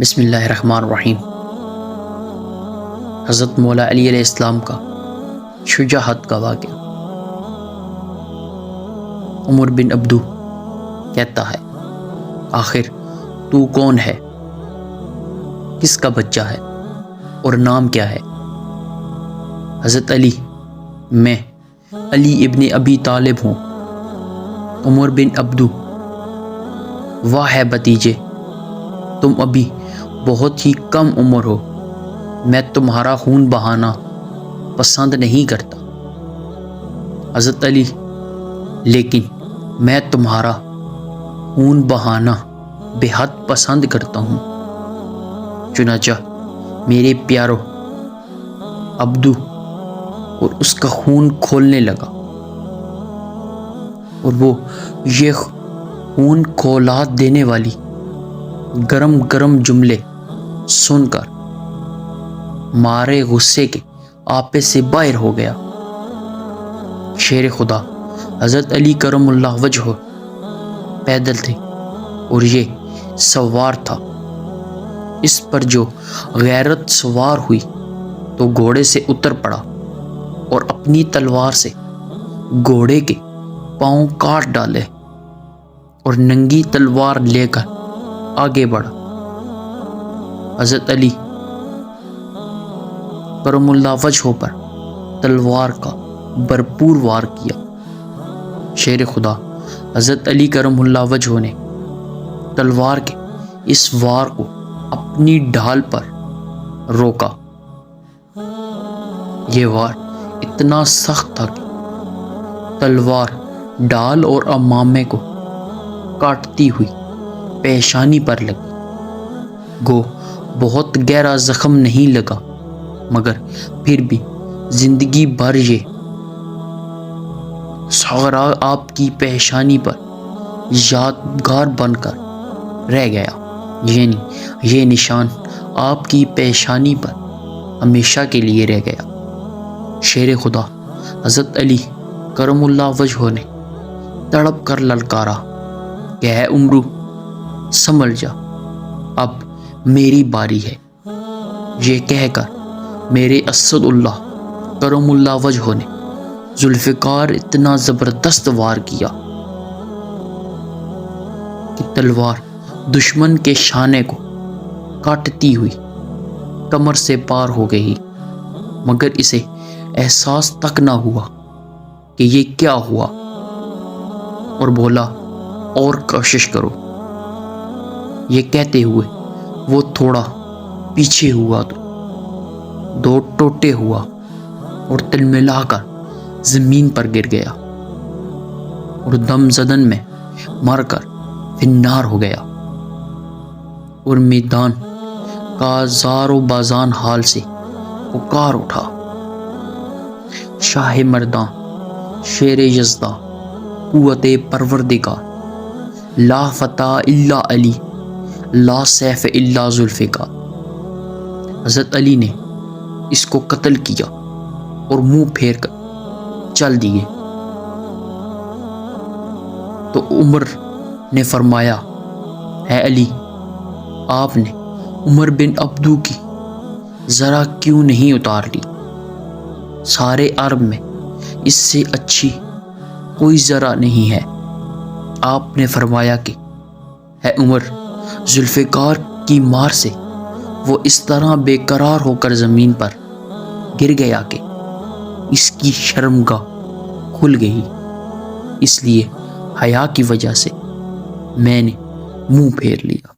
بسم اللہ الرحمن الرحیم۔ حضرت مولا علی علیہ السلام کا شجاعت کا واقعہ۔ عمر بن عبدو کہتا ہے، آخر تو کون ہے، کس کا بچہ ہے اور نام کیا ہے؟ حضرت علی، میں علی ابن ابی طالب ہوں۔ عمر بن عبدو، واہ ہے بھتیجے، تم ابھی بہت ہی کم عمر ہو، میں تمہارا خون بہانا پسند نہیں کرتا۔ حضرت علی، لیکن میں تمہارا خون بہانا بے حد پسند کرتا ہوں۔ چنانچہ میرے پیارو عبدو اور اس کا خون کھولنے لگا، اور وہ یہ خون کھولا دینے والی گرم گرم جملے سن کر مارے غصے کے آپے سے باہر ہو گیا۔ شیر خدا حضرت علی کرم اللہ وجہہ پیدل تھے اور یہ سوار تھا۔ اس پر جو غیرت سوار ہوئی تو گھوڑے سے اتر پڑا اور اپنی تلوار سے گھوڑے کے پاؤں کاٹ ڈالے اور ننگی تلوار لے کر آگے بڑھا۔ حضرت علی کرم اللہ وجہہ پر تلوار کا بھرپور وار کیا۔ شیر خدا حضرت علی کرم اللہ وجہہ نے تلوار کے اس وار کو اپنی ڈھال پر روکا۔ یہ وار اتنا سخت تھا کہ تلوار ڈھال اور امامے کو کاٹتی ہوئی پیشانی پر لگی۔ گو بہت گہرا زخم نہیں لگا، مگر پھر بھی زندگی بھر یہ سغرا آپ کی پیشانی پر یادگار بن کر رہ گیا، یعنی یہ نشان آپ کی پیشانی پر ہمیشہ کے لیے رہ گیا۔ شیر خدا حضرت علی کرم اللہ وجہہ نے تڑپ کر للکارا کہ اے عمرو، سنبھل جا، اب میری باری ہے۔ یہ کہہ کر میرے اسد اللہ کرم اللہ وجہہ نے ذوالفقار اتنا زبردست وار کیا کہ تلوار دشمن کے شانے کو کاٹتی ہوئی کمر سے پار ہو گئی، مگر اسے احساس تک نہ ہوا کہ یہ کیا ہوا، اور بولا اور کوشش کرو۔ یہ کہتے ہوئے وہ تھوڑا پیچھے ہوا تو دو ٹوٹے ہوا اور تلملا کر زمین پر گر گیا اور دم زدن میں مر کر فنار ہو گیا، اور میدان کا زار و بازان حال سے پکار اٹھا، شاہ مرداں، شیر یزداں، قوت پروردگار، لا فتح الا علی، لا سیف الا ذوالفقار۔ حضرت علی نے اس کو قتل کیا اور منہ پھیر کر چل دیے تو عمر نے فرمایا، اے علی، آپ نے عمر بن عبدو کی ذرا کیوں نہیں اتار لی؟ سارے عرب میں اس سے اچھی کوئی ذرا نہیں ہے۔ آپ نے فرمایا کہ اے عمر، ذوالفقار کی مار سے وہ اس طرح بے قرار ہو کر زمین پر گر گیا کہ اس کی شرمگاہ کھل گئی، اس لیے حیا کی وجہ سے میں نے منہ پھیر لیا۔